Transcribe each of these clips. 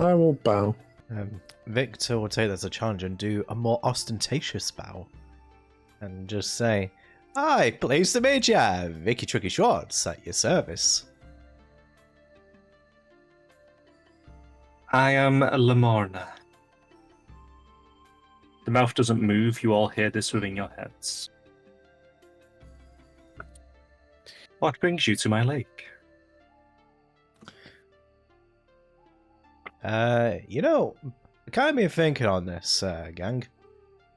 I will bow. Victor will take that as a challenge and do a more ostentatious bow. And just say, "Hi, pleased to meet ya, Vicky Tricky Schwartz at your service." I am Lamorna. The mouth doesn't move, you all hear this within your heads. What brings you to my lake? You know, I kind of been thinking on this, gang.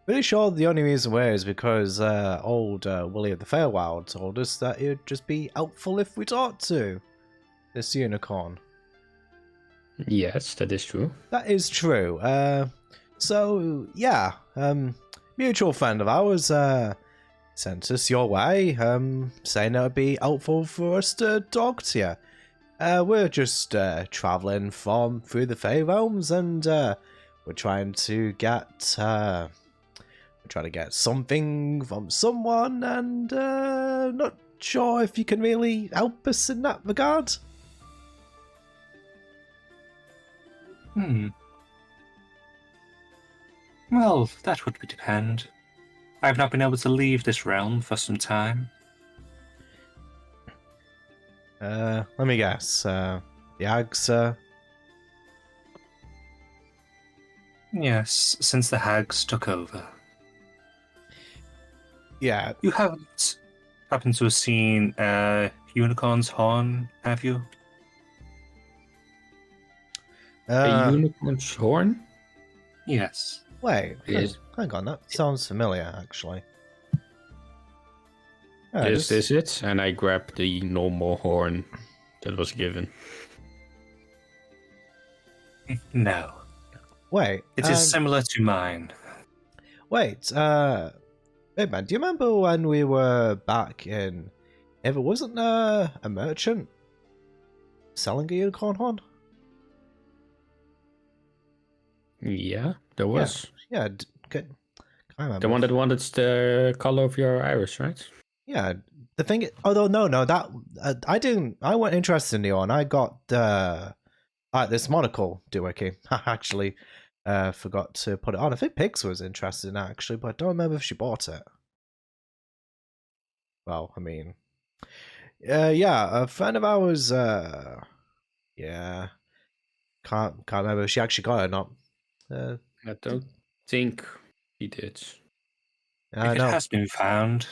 Pretty sure the only reason we're is because old Willie of the Feywild told us that it would just be helpful if we talked to this unicorn. Yes, that is true. That is true. So yeah, mutual friend of ours sent us your way, saying it would be helpful for us to talk to you. We're just traveling through the Fey realms, and we're trying to get something from someone, and not sure if you can really help us in that regard. Well, that would depend. I've not been able to leave this realm for some time. Let me guess. The hags, Yes, since the hags took over. Yeah. You haven't happened to have seen unicorn's horn, have you? A unicorn's horn? Yes. Wait, Yes. hang on, that sounds familiar, actually. Yeah, Is this it? And I grabbed the normal horn that was given. No. Wait. It is similar to mine. Wait, hey man, do you remember when we were back in... If it wasn't a merchant selling a unicorn horn? Yeah, there was. Yeah, good. I remember. The one that wanted the color of your iris, right? Yeah, the thing... Although, no, that... I didn't... I wasn't interested in the horn. I got this monocle doohickey. I actually forgot to put it on. I think Pix was interested in it, actually, but I don't remember if she bought it. Well, I mean... yeah, a friend of ours... yeah... Can't remember if she actually got it or not. I don't think he did. If it has been found,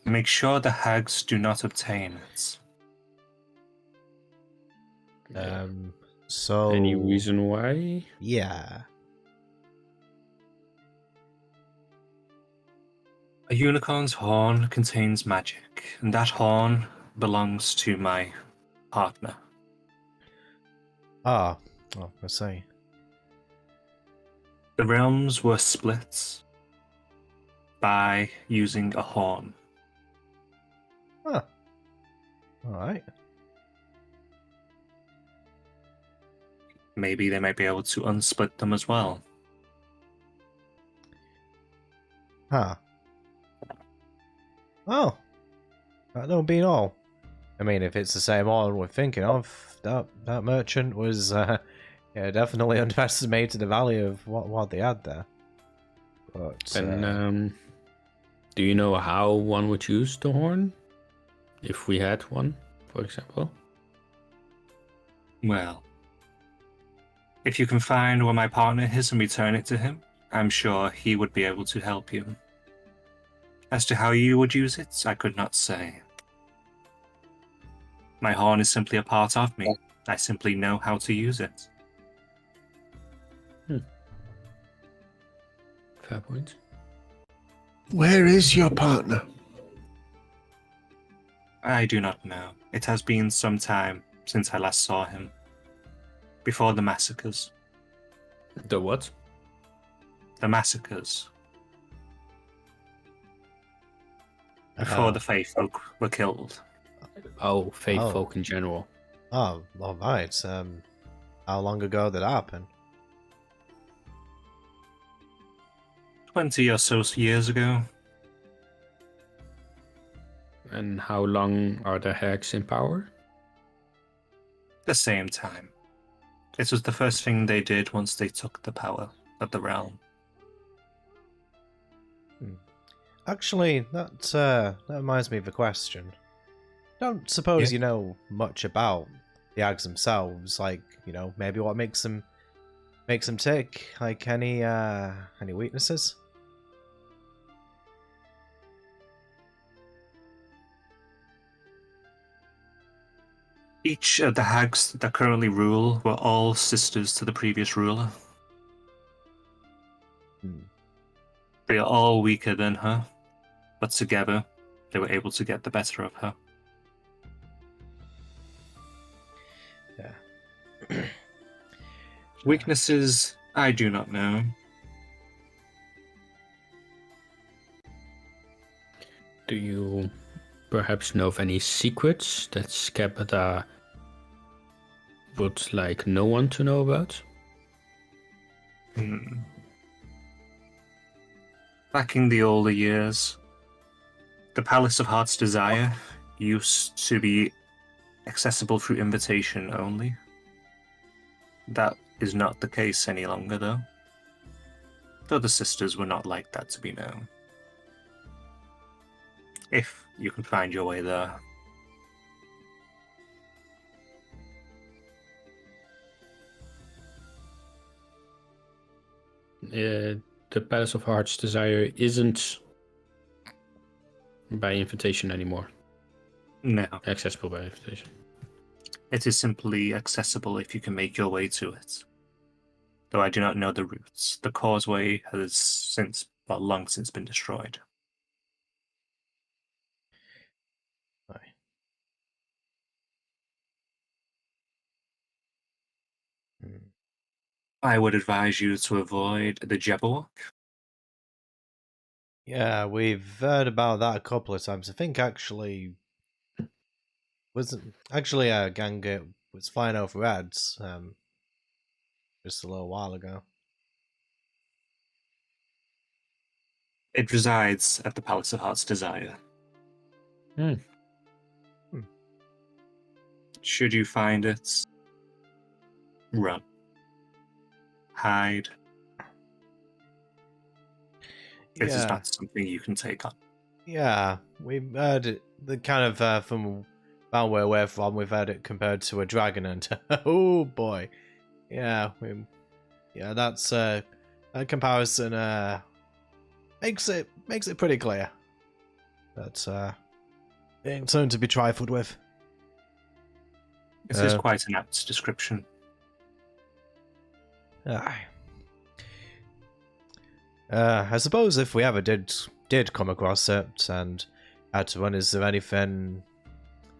make sure the hags do not obtain it. So... Any reason why? Yeah. A unicorn's horn contains magic, and that horn belongs to my partner. I see. The realms were split by using a horn. Huh. Alright. Maybe they might be able to unsplit them as well. Huh. Oh. That don't be all. I mean, if it's the same horn we're thinking of, that merchant was yeah, definitely underestimated the value of what they had there. But And do you know how one would use the horn? If we had one, for example? Well, if you can find where my partner is and return it to him, I'm sure he would be able to help you. As to how you would use it, I could not say. My horn is simply a part of me. I simply know how to use it. Fair point. Where is your partner? I do not know. It has been some time since I last saw him. Before the massacres. The what? The massacres. Before the Fae folk were killed. Oh, Fae folk in general. Oh, alright. How long ago did that happen? 20 or so years ago. And how long are the hags in power? The same time. It was the first thing they did once they took the power of the realm. Actually, that reminds me of a question. Don't suppose Yeah. you know much about the Ags themselves, like, maybe what makes them tick, like any weaknesses? Each of the hags that currently rule were all sisters to the previous ruler. They are all weaker than her, but together they were able to get the better of her. Yeah. Weaknesses, I do not know. Do you perhaps know of any secrets that Skepta would like no one to know about? Back in the older years, the Palace of Heart's Desire used to be accessible through invitation only. That is not the case any longer, though. Though the sisters were not like that to be known. If you can find your way there. The Palace of Heart's Desire isn't by invitation anymore. No. Accessible by invitation. It is simply accessible if you can make your way to it. Though I do not know the routes. The causeway has long since been destroyed. Aye. I would advise you to avoid the Jabberwock. Yeah, we've heard about that a couple of times. I think Ganga was flying over ads just a little while ago. It resides at the Palace of Heart's Desire. Should you find it, run. Hide. This is not something you can take on. Yeah, we've heard it. The kind of from around where we're from, we've heard it compared to a dragon, and oh boy, yeah, that's a comparison. Makes it pretty clear that ain't something to be trifled with. This is quite an apt description. Aye. I suppose if we ever did come across it and had to run, is there anything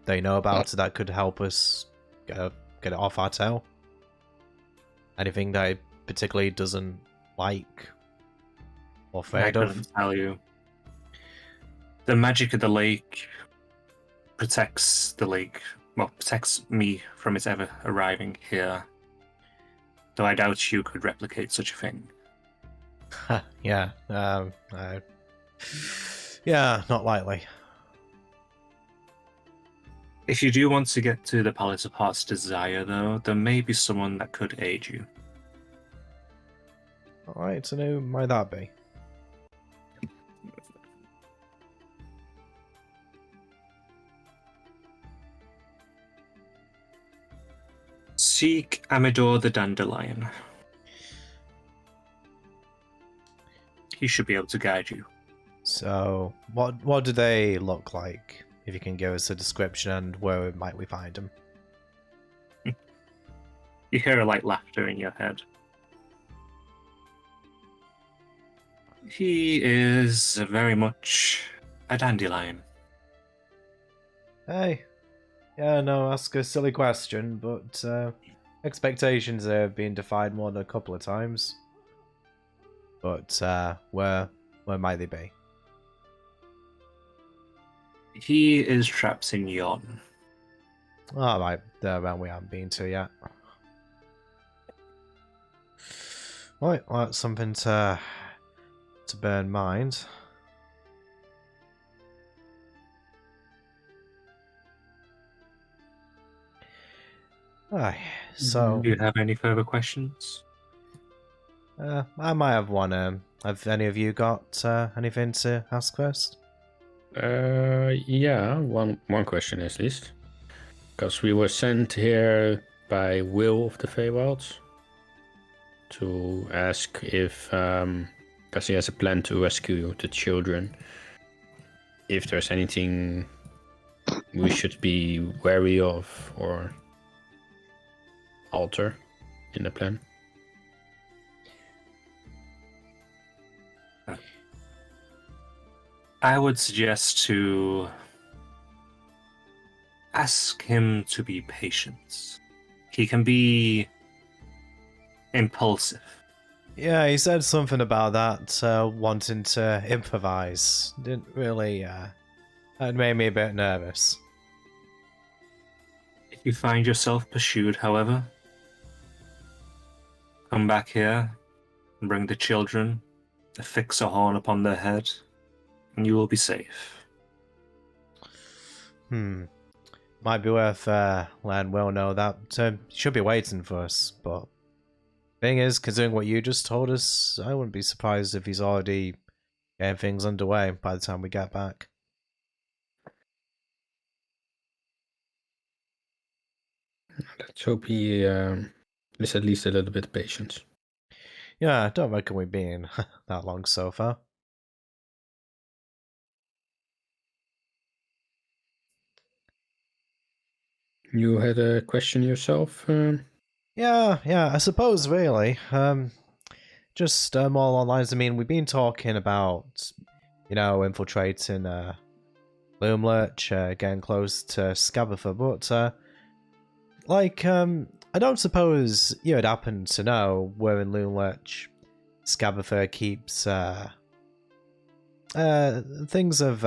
they know about that could help us get it off our tail? Anything that it particularly doesn't like or I afraid of? couldn't tell you. The magic of the lake protects the lake. Well, protects me from it ever arriving here. Though I doubt you could replicate such a thing. Yeah. Yeah, not likely. If you do want to get to the Palace of Heart's Desire, though, there may be someone that could aid you. Alright, so who might that be? Seek Amador the Dandelion. He should be able to guide you. So, what do they look like? If you can give us a description, and where might we find them? You hear a light laughter in your head. He is very much a dandelion. Hey. Yeah, no, ask a silly question, but expectations have been defied more than a couple of times. But where might they be? He is trapped in Yon. All right, there we haven't been to yet. Right, well, that's something to bear in mind. Aye, So, Do you have any further questions? I might have one. Have any of you got anything to ask first? Yeah, one question at least. Because we were sent here by Will of the Feywilds to ask if, because he has a plan to rescue the children, if there's anything we should be wary of or alter in the plan. I would suggest to ask him to be patient. He can be impulsive. Yeah, he said something about that, wanting to improvise. Didn't really, that made me a bit nervous. If you find yourself pursued, however, come back here and bring the children, affix a horn upon their head, and you will be safe. Might be worth letting Will know that. Should be waiting for us, but thing is, considering what you just told us, I wouldn't be surprised if he's already getting things underway by the time we get back. Let's hope he is at least a little bit patient. Yeah, I don't reckon we've been that long so far. You had a question yourself? Yeah, I suppose really. Just more along the lines. I mean, we've been talking about, infiltrating Loomlurch, getting close to Scabatha, but I don't suppose you would happen to know where in Loomlurch Scabatha keeps things of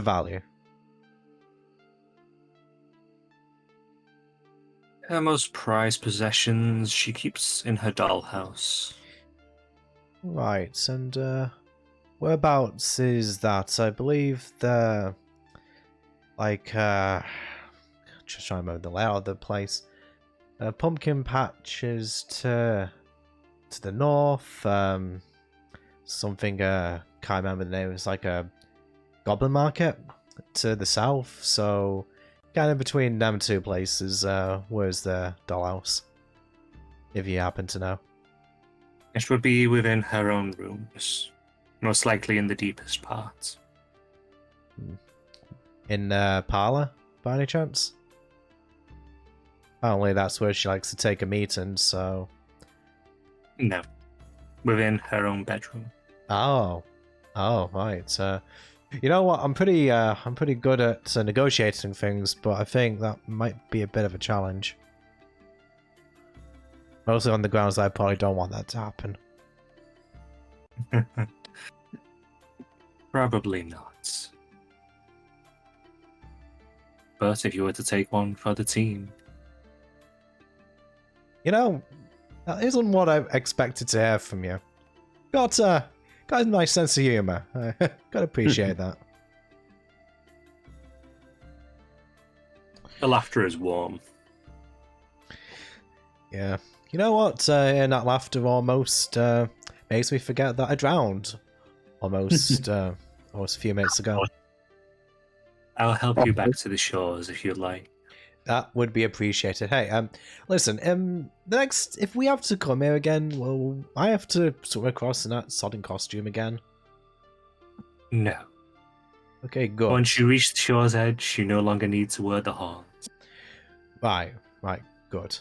value. Her most prized possessions she keeps in her dollhouse. Right, and whereabouts is that? I believe the just trying to remember the layout of the place. Pumpkin Patch is to the north. Something can't remember the name. It's like a Goblin Market to the south. So kind of between them two places. Where's the dollhouse? If you happen to know. It would be within her own rooms, most likely in the deepest parts. In parlor, by any chance? Apparently that's where she likes to take a meeting, so... No, within her own bedroom. Oh, right. You know what? I'm pretty good at negotiating things, but I think that might be a bit of a challenge. Mostly on the grounds that I probably don't want that to happen. Probably not. But if you were to take one for the team... That isn't what I expected to hear from you. Got a nice sense of humor. Gotta appreciate that. The laughter is warm. Yeah. You know what? And that laughter almost makes me forget that I drowned. Almost a few minutes ago. I'll help you back to the shores if you'd like. That would be appreciated. Hey, listen, the next, if we have to come here again, well, I have to swim across in that sodding costume again. No. Okay, good. Once you reach the shore's edge, you no longer need to wear the horns. Right, good.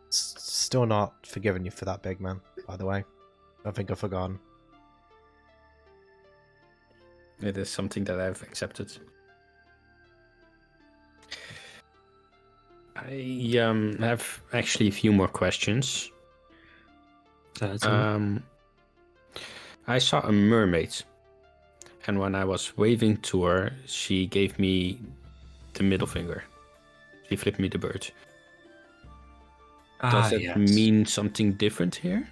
Still not forgiving you for that, big man, by the way. I think I've forgotten. It is something that I've accepted. I have actually a few more questions. I saw a mermaid, and when I was waving to her, she gave me the middle finger. She flipped me the bird. Does that mean something different here?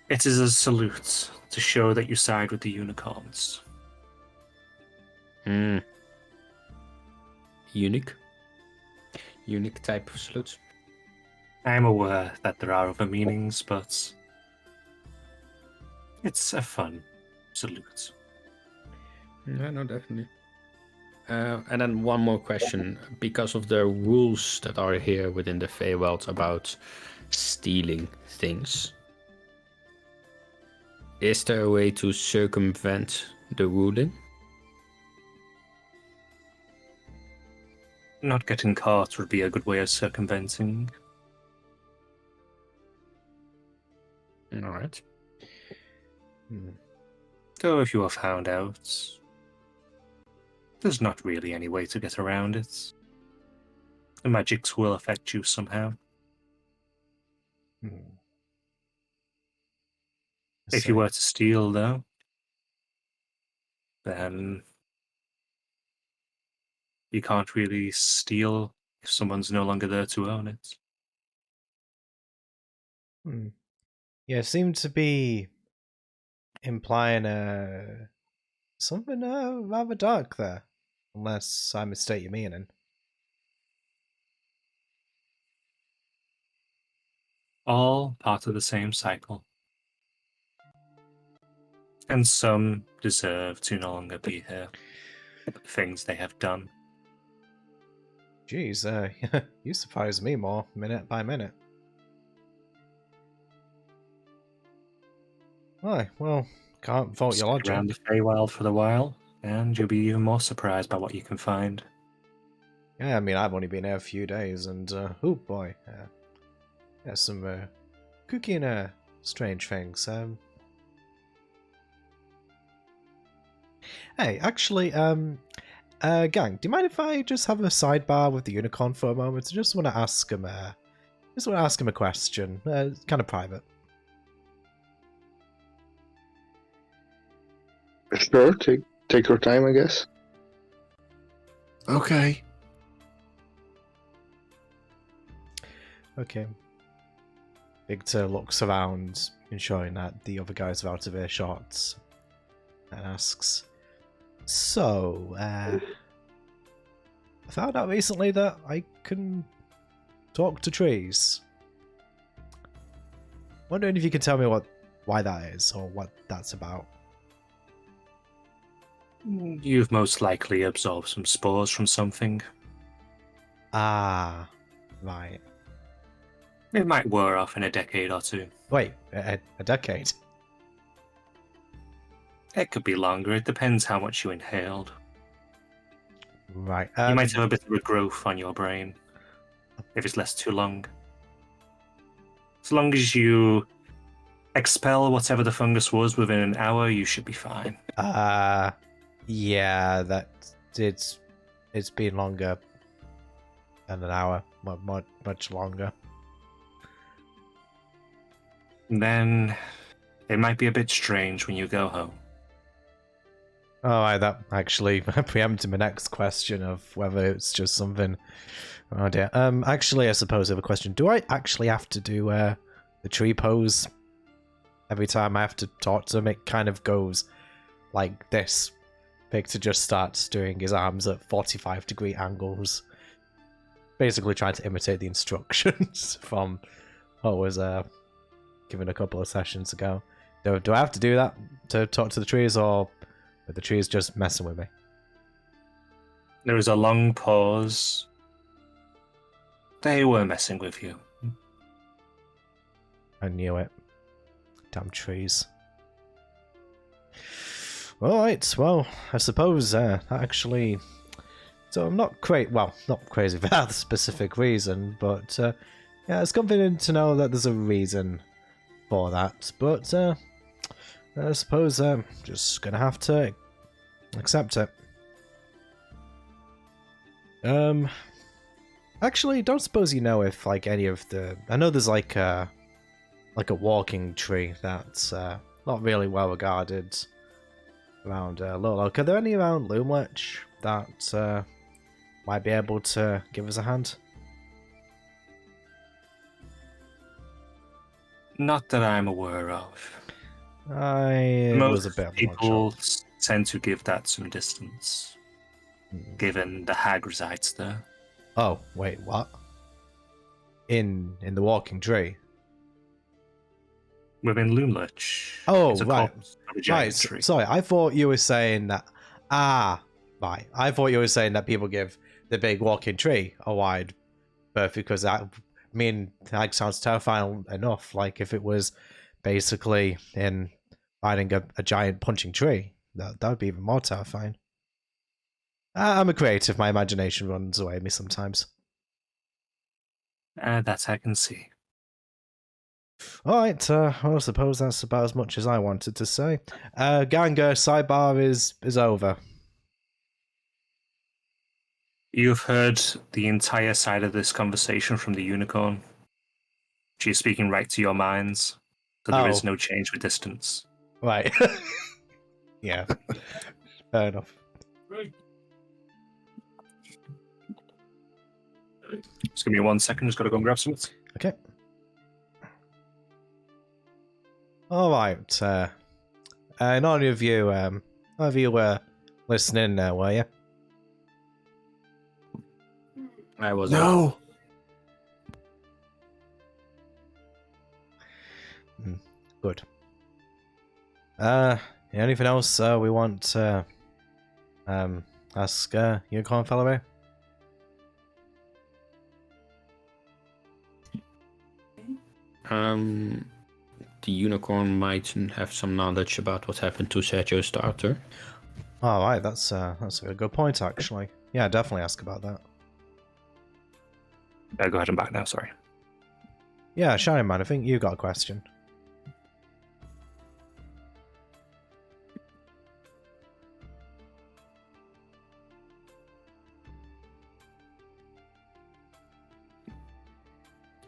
It is a salute to show that you side with the unicorns. Unique? unique type of salutes? I'm aware that there are other meanings, but it's a fun salute. Yeah, no, definitely. And then one more question. Because of the rules that are here within the Feywild about stealing things, is there a way to circumvent the ruling? Not getting caught would be a good way of circumventing. All right. Though if you are found out, there's not really any way to get around it. The magics will affect you somehow. If you were to steal, though, then you can't really steal if someone's no longer there to own it. Yeah, it seemed to be implying something rather dark there, unless I mistake your meaning. All part of the same cycle. And some deserve to no longer be here. Things they have done. Jeez, you surprise me more minute by minute. Aye, well, can't fault your Stick logic. around the Feywild for a while, and you'll be even more surprised by what you can find. Yeah, I mean, I've only been here a few days, and oh boy, there's some kooky and strange things. Hey, actually, gang, do you mind if I just have a sidebar with the unicorn for a moment? I just want to ask him, a question, kind of private. Sure, take your time, I guess. Okay. Okay. Victor looks around, ensuring that the other guys are out of earshot, and asks, "So, I found out recently that I can talk to trees. Wondering if you can tell me why that is, or what that's about." You've most likely absorbed some spores from something. Ah, right. It might wear off in a decade or two. Wait, a decade? It could be longer, it depends how much you inhaled. Right. You might have a bit of a growth on your brain, if it's less too long. As long as you expel whatever the fungus was within an hour, you should be fine. Yeah, it's been longer than an hour, much longer. Then it might be a bit strange when you go home. Oh, that actually preempted my next question of whether it's just something. Oh dear. Actually, I suppose I have a question. Do I actually have to do the tree pose every time I have to talk to him? It kind of goes like this. Victor just starts doing his arms at 45-degree angles, basically trying to imitate the instructions from what was given a couple of sessions ago. Do I have to do that to talk to the trees, or are the trees just messing with me? There was a long pause. They were messing with you. I knew it. Damn trees. Alright, well, I suppose actually... So I'm not not crazy for that specific reason, but yeah, it's comforting to know that there's a reason for that, but I suppose I'm just gonna have to accept it. Actually, don't suppose you know if like any of the... I know there's like a walking tree that's not really well regarded around Lurlock. Are there any around Loomlich that might be able to give us a hand? Not that I'm aware of. It was a Most bit of a people one-shot. tend to give that some distance, given the hag resides there. Oh, wait, what? in the walking tree. Within Loomlich. Oh, it's a right. corpse of a giant Right, tree. sorry, I thought you were saying that. Right. I thought you were saying that people give the big walking tree a wide berth because that sounds terrifying enough. Like if it was basically in riding a giant punching tree, that would be even more terrifying. I'm a creative. My imagination runs away with me sometimes. That I can see. All right. Well, I suppose that's about as much as I wanted to say. Ganga, sidebar is over. You've heard the entire side of this conversation from the unicorn. She's speaking right to your minds, so there is no change with distance. Right. Yeah. Fair enough. Just give me 1 second, just gotta go and grab something. Okay. All right. None of you were listening there, were you? I was No. Good. Anything else we want to ask Unicorn Fellow? The unicorn might have some knowledge about what happened to Sergio's starter. All right, that's a good point actually. Yeah, definitely ask about that. Go ahead and back now, sorry. Yeah, Shining Man, I think you got a question.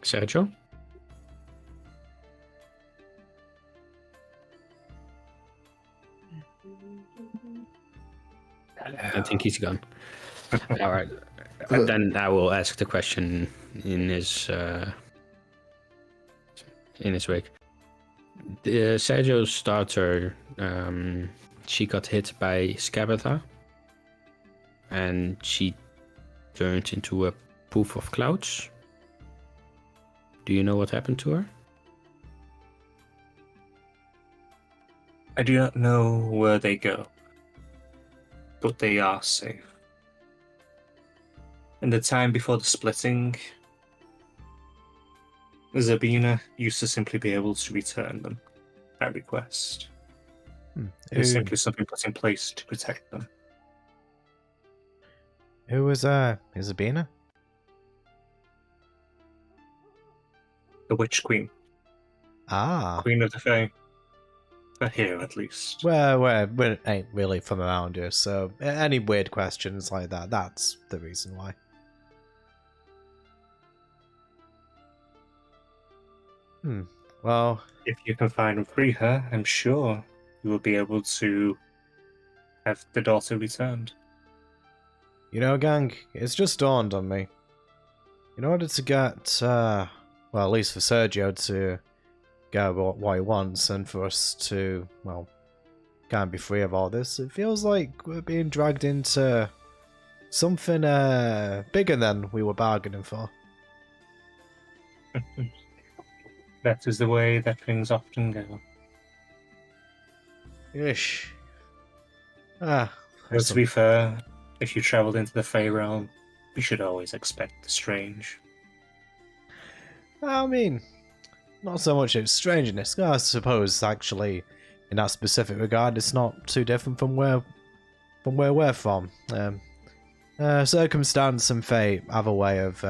Sergio? I think he's gone. All right. Then I will ask the question in his wake. Sergio's starter, she got hit by Scabatha, and she turned into a poof of clouds. Do you know what happened to her? I do not know where they go, but they are safe. In the time before the splitting, Zabina used to simply be able to return them at request. It is simply something put in place to protect them. Who was Zabina? The Witch Queen. Ah. Queen of the Fae. For here, at least. Well, we ain't really from around here, so any weird questions like that, that's the reason why. Well... If you can find and free her, I'm sure you will be able to have the daughter returned. You know, gang, it's just dawned on me. In order to get, well, at least for Sergio to get what he wants, and for us to, well, can't be free of all this, it feels like we're being dragged into something bigger than we were bargaining for. That is the way that things often go. Ish. But to be fair, if you travelled into the Fey realm, you should always expect the strange. I mean, not so much its strangeness. I suppose, actually, in that specific regard, it's not too different from where we're from. Circumstance and fate have a way of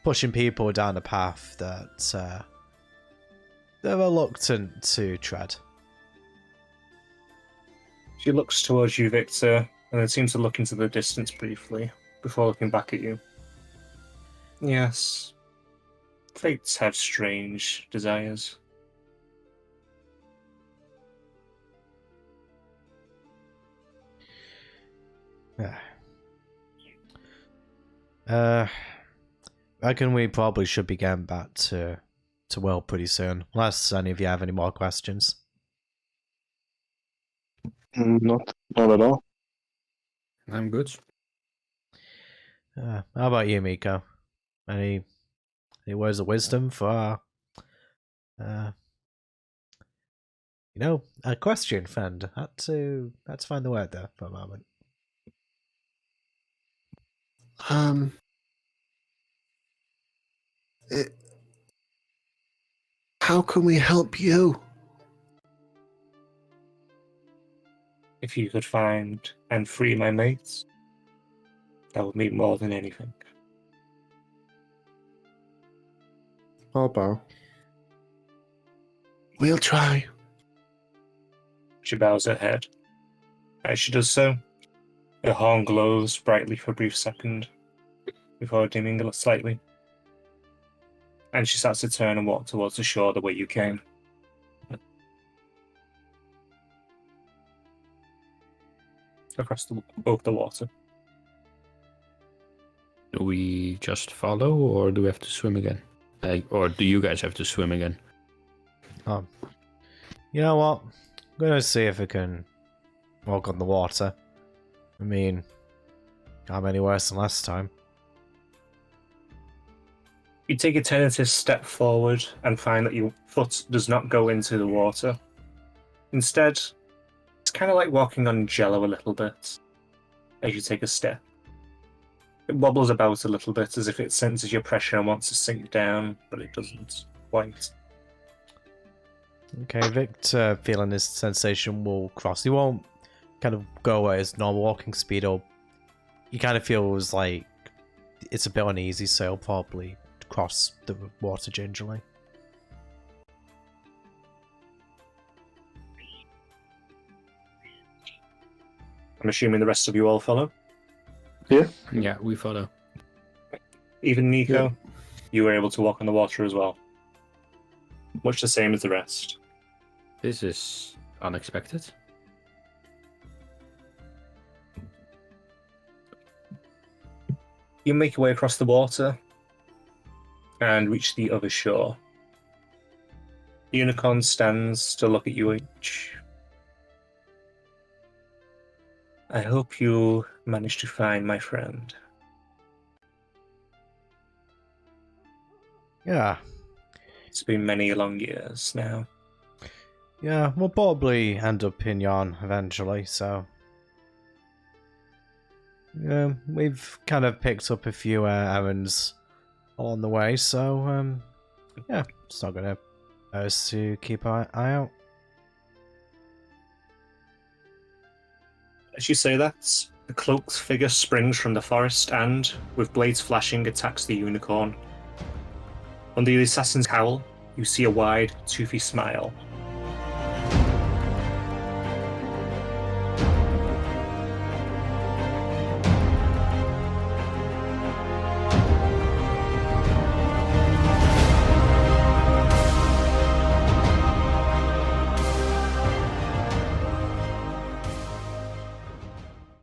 pushing people down a path that they're reluctant to tread. She looks towards you, Victor, and then seems to look into the distance briefly, before looking back at you. Yes. Fates have strange desires. I reckon we probably should be getting back to Will pretty soon, unless any of you have any more questions. Not at all. I'm good. How about you, Miko? Any any words of wisdom for a question friend. Had to find the word there for a moment. How can we help you? If you could find and free my mates, that would mean more than anything. I'll bow. We'll try. She bows her head. As she does so, her horn glows brightly for a brief second, before dimming slightly. And she starts to turn and walk towards the shore the way you came. Over the water. Do we just follow, or do we have to swim again? Or do you guys have to swim again? You know what? I'm gonna see if I can walk on the water. I mean, can't be any worse than last time. You take a tentative step forward and find that your foot does not go into the water. Instead, it's kind of like walking on jello a little bit as you take a step. It wobbles about a little bit as if it senses your pressure and wants to sink down, but it doesn't quite. Okay, Victor, feeling his sensation, will cross. He won't kind of go away his normal walking speed, or he kind of feels like it's a bit uneasy, so he'll probably cross the water gingerly. I'm assuming the rest of you all follow? Yeah. Yeah, we follow. Even Nico, Yeah. you were able to walk on the water as well. Much the same as the rest. This is unexpected. You make your way across the water and reach the other shore. The unicorn stands to look at you each. I hope you managed to find my friend. Yeah. It's been many long years now. Yeah, we'll probably end up in Yarn eventually, so... Yeah, we've kind of picked up a few errands along the way, so, yeah, it's not gonna hurt us to keep our eye out. As you say that, the cloaked figure springs from the forest and, with blades flashing, attacks the unicorn. Under the assassin's cowl, you see a wide, toothy smile